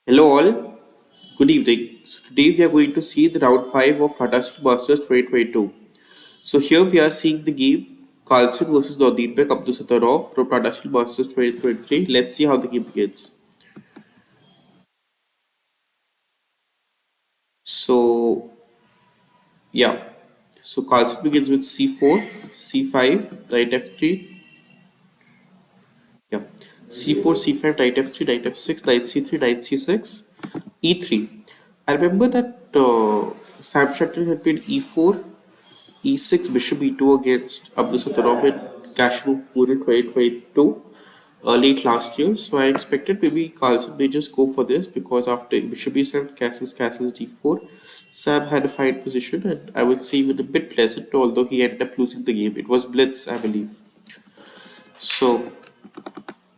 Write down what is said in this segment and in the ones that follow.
Hello all, good evening. So today we are going to see the round 5 of Tata Steel Masters 2022. So here we are seeing the game Carlsen versus Nodirbek Abdusattarov from Tata Steel Masters 2023. Let's see how the game begins. So yeah, so Carlsen begins with c4, c5, knight f3, yeah, c4, c5, knight f3, knight f6, knight c3, knight c6, e3. I remember that Sam Shuttle had played e4 e6 bishop e2 against Abdusattarov in Kashmir Puri 2022 late last year. So I expected maybe Carlsen may just go for this because after bishop e7 castles d4, Sam had a fine position and I would say even a bit pleasant, although he ended up losing the game. It was blitz, I believe. So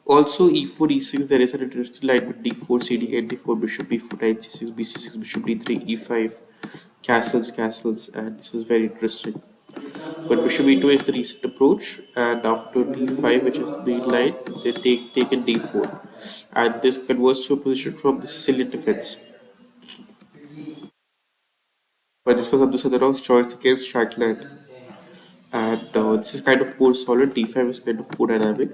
also e4 e6 there is an interesting line with d4 cd8 d4 bishop b4 knight c6 bc6 bishop d3 e5 castles and this is very interesting. But bishop e2 is the recent approach, and after d5, which is the main line, they take in d4, and this converts to a position from the Sicilian defense. But this was Abdusadarov's choice against Shankland, and this is kind of more solid. D5 is kind of more dynamic.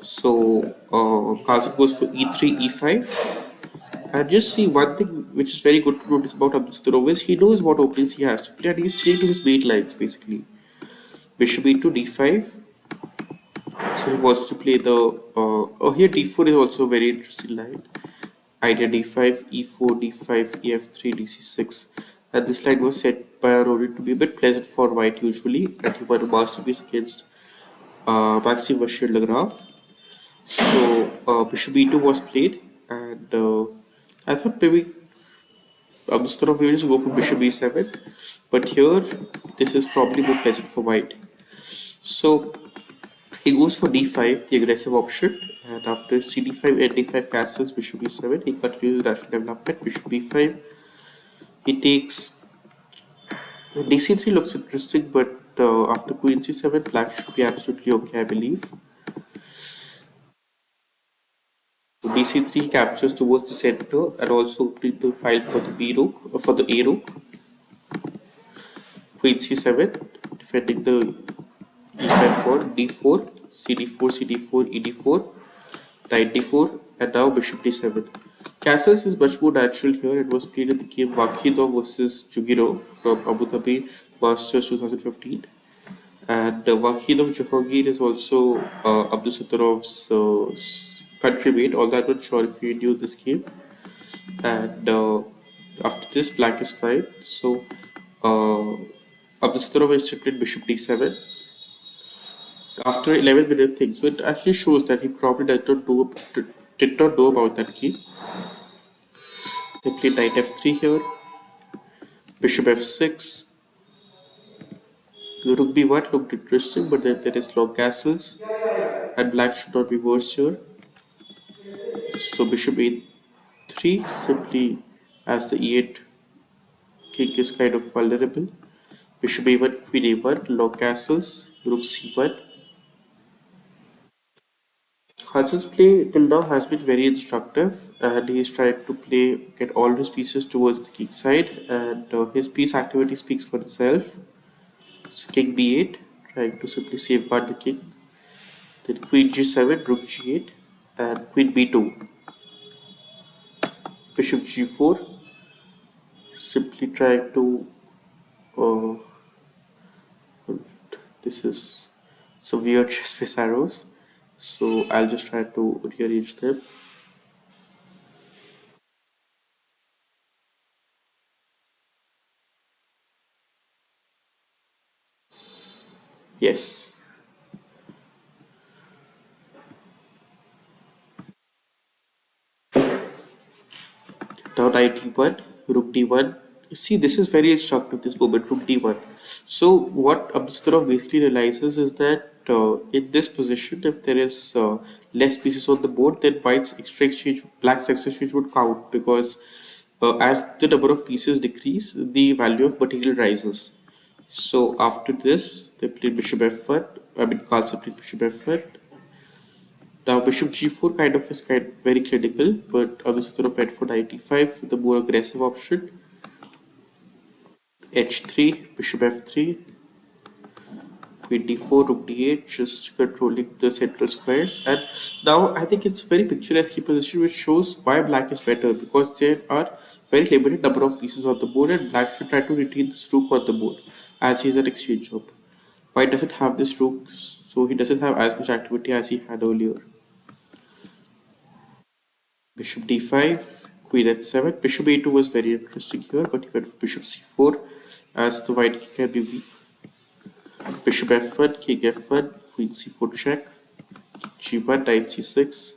So Carlsen goes for e3, e5, and just see one thing which is very good to notice about Abdusadarov is he knows what openings he has to play, and he's sticking to his main lines basically. Bishop e2, d5. So he wants to play the oh here d4 is also a very interesting line. Idea d5, e4, d5, ef3, dc6, and this line was set by our opponent to be a bit pleasant for white usually, and he won a masterpiece against Maxim Vachier-Lagrave. So bishop e2 was played, and I thought maybe instead of we just go for bishop e7, but here this is probably more pleasant for white. So he goes for d5, the aggressive option, and after cd5 and d5 castles bishop e7, he continues the national development. Bishop b5, he takes dc3 looks interesting, but after queen c7, black should be absolutely okay, I believe. So dc3 captures towards the center and also opening the file for the b rook for the a rook. Queen c7, defending the e5 pawn, d4, cd4, cd4, ed4, knight d4, and now bishop d7. Castles is much more natural here. It was played in the game Vakhidov versus Jugirov from Abu Dhabi Masters 2015. And Vakhidov Jahangir is also Abdusattarov's countrymate, although I'm not sure if you knew this game. And after this, black is fine. So Abdusattarov is chipped in bishop d7 after 11-minute thing. So it actually shows that he probably did not know about that game. They played knight f3 here, bishop f6, rook b1 looked interesting, but then there is long castles, and black should not be worse here. So bishop a3 simply as the e8 king is kind of vulnerable. Bishop a1, queen a1, long castles, rook c1. Hanson's play till now has been very instructive, and he is trying to get all his pieces towards the king side, and his piece activity speaks for itself. So king b8, trying to simply safeguard the king. Then queen g7, rook g8, and queen b2, bishop g4, simply trying to. Uh, this is some weird chess arrows, so I'll just try to rearrange them. Yes. Now knight d1, rook d1. See, this is very instructive, this moment, rook d1. So what Abdustarov basically realizes is that in this position, if there is less pieces on the board, then black's extra exchange would count because as the number of pieces decrease, the value of material rises. So after this, they played bishop f1. I mean, Carlsen played bishop f1. Now bishop g4 kind of is very critical, but Abdusattorov went for knight e5, the more aggressive option. h3, bishop f3, queen d4, rook d8, just controlling the central squares. And now I think it's a very picturesque position which shows why black is better, because there are very limited number of pieces on the board and black should try to retain this rook on the board as he is an exchange job. White doesn't have this rook, so he doesn't have as much activity as he had earlier. Bishop d5, queen h7. Bishop a2 was very interesting here, but he went for bishop c4 as the white king can be weak. Bishop f1, king f1, queen c4 check, g1, knight c6.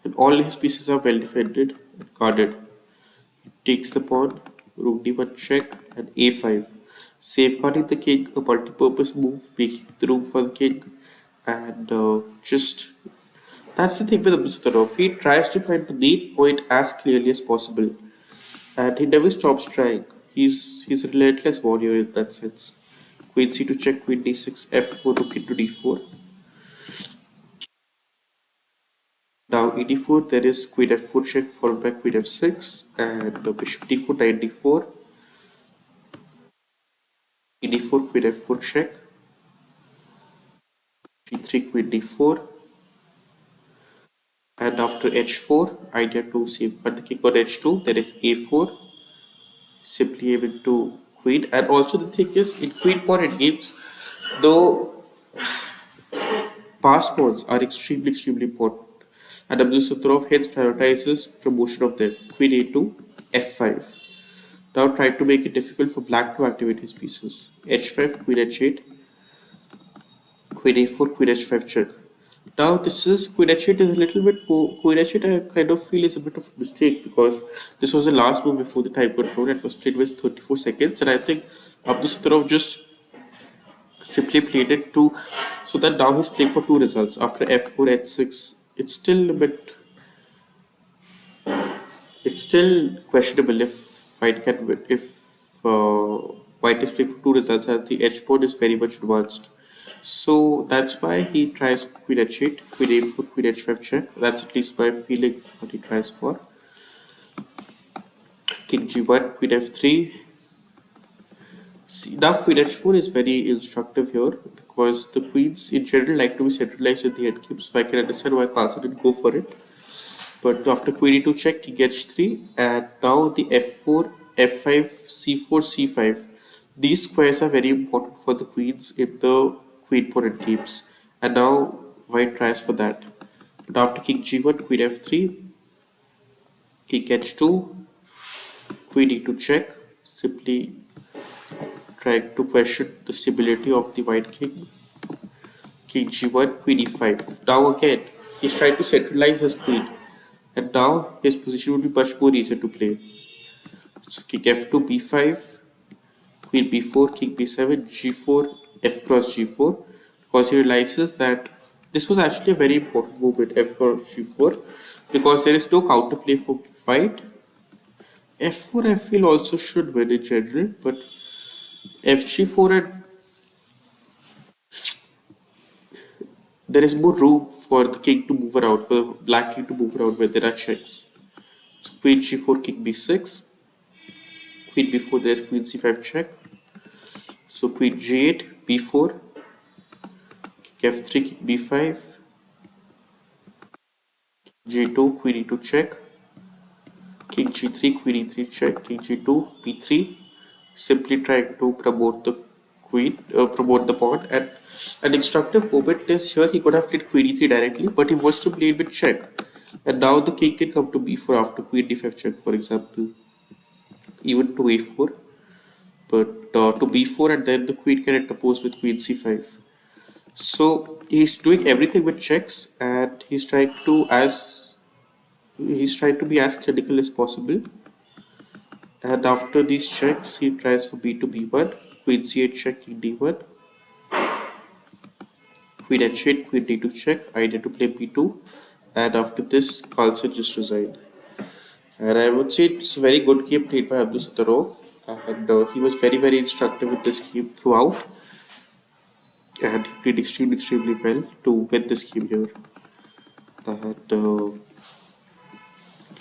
And all his pieces are well defended and guarded. He takes the pawn, rook d1 check, and a5. Safeguarding the king, a multi-purpose move, making the room for the king. And just that's the thing with Abdusattorov. He tries to find the main point as clearly as possible, and he never stops trying. He's a relentless warrior in that sense. Queen c2 check, queen d6, f4, rook into d4. Now e d4, there is queen f4 check followed by queen f6, and bishop d4, knight d4, e d4, queen f4 check, g3, queen d4, and after h4, idea to safeguard the king on h2, there is a4, simply able to queen. And also the thing is, in queen pawn endgames, though pass pawns are extremely important, and Abdusattorov hence prioritizes promotion of them. Queen a2, f5. Now try to make it difficult for black to activate his pieces. h5, queen h8, queen a4, queen h5 check. Now this is queen h8 is a little bit queen h8 I kind of feel is a bit of a mistake, because this was the last move before the time control. It was played with 34 seconds, and I think Abdusattorov just simply played it to so that now he's playing for two results after f4 h6. It's still questionable if white can win, if white is playing for two results, as the h pawn is very much advanced. So that's why he tries queen h8, queen a4, queen h5 check. That's at least my feeling what he tries for. King g1, queen f3. See, now queen h4 is very instructive here, because the queens in general like to be centralized in the endgame, so I can understand why Carlsen didn't go for it. But after queen e2 check, king h3, and now the f4, f5, c4, c5. These squares are very important for the queens in the queen pawn endgames, and now white tries for that. But after king g1, queen f3, king h2, queen e2 check, simply trying to question the stability of the white king. King g1, queen e5. Now again, he's trying to centralize his queen, and now his position would be much more easier to play. So king f2, b5, queen b4, king b7, g4, f cross g4, because he realizes that this was actually a very important movement, f cross g4, because there is no counterplay for white. f4 I feel also should win in general, but fg4, and there is more room for the king to move around, for the black king to move around when there are checks. So queen g4, king b6, queen b4, there is queen c5 check. So queen g8, b4, king f3, king b5, g2, queen e2 check, king g3, queen e3 check, king g2, b3. Simply trying to promote the queen, promote the pawn. And an instructive moment is here. He could have played queen e3 directly, but he wants to play it with check. And now the king can come to b4 after queen d5 check, for example, even to a4. But to b4, and then the queen can interpose with queen c5. So he's doing everything with checks, and he's trying to be as clinical as possible. And after these checks, he tries for b2, b1, queen c8 check, king d1, queen h8, queen d2 check. I need to play b2, and after this, Carlsen just resigned. And I would say it's a very good game played by Abdusattorov, and he was very instructive with this game throughout, and he played extremely well to win this game here. And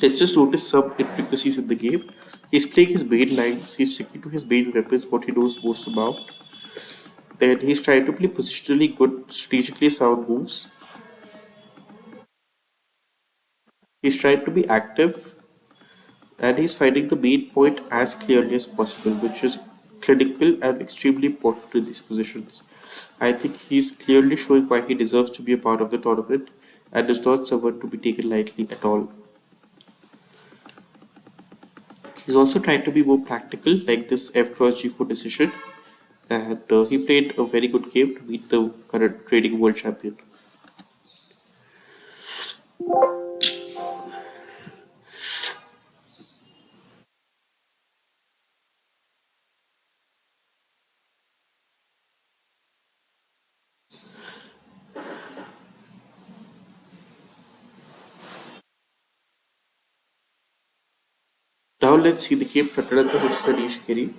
let's just notice some intricacies in the game. He's playing his main lines, he's sticking to his main weapons, what he knows most about. Then he's trying to play positionally good, strategically sound moves. He's trying to be active, and he's finding the main point as clearly as possible, which is critical and extremely important in these positions. I think he's clearly showing why he deserves to be a part of the tournament and is not someone to be taken lightly at all. He's also trying to be more practical, like this F cross G4 decision, and he played a very good game to beat the current trading world champion. Now let's see the game Pratananda versus Anish Giri.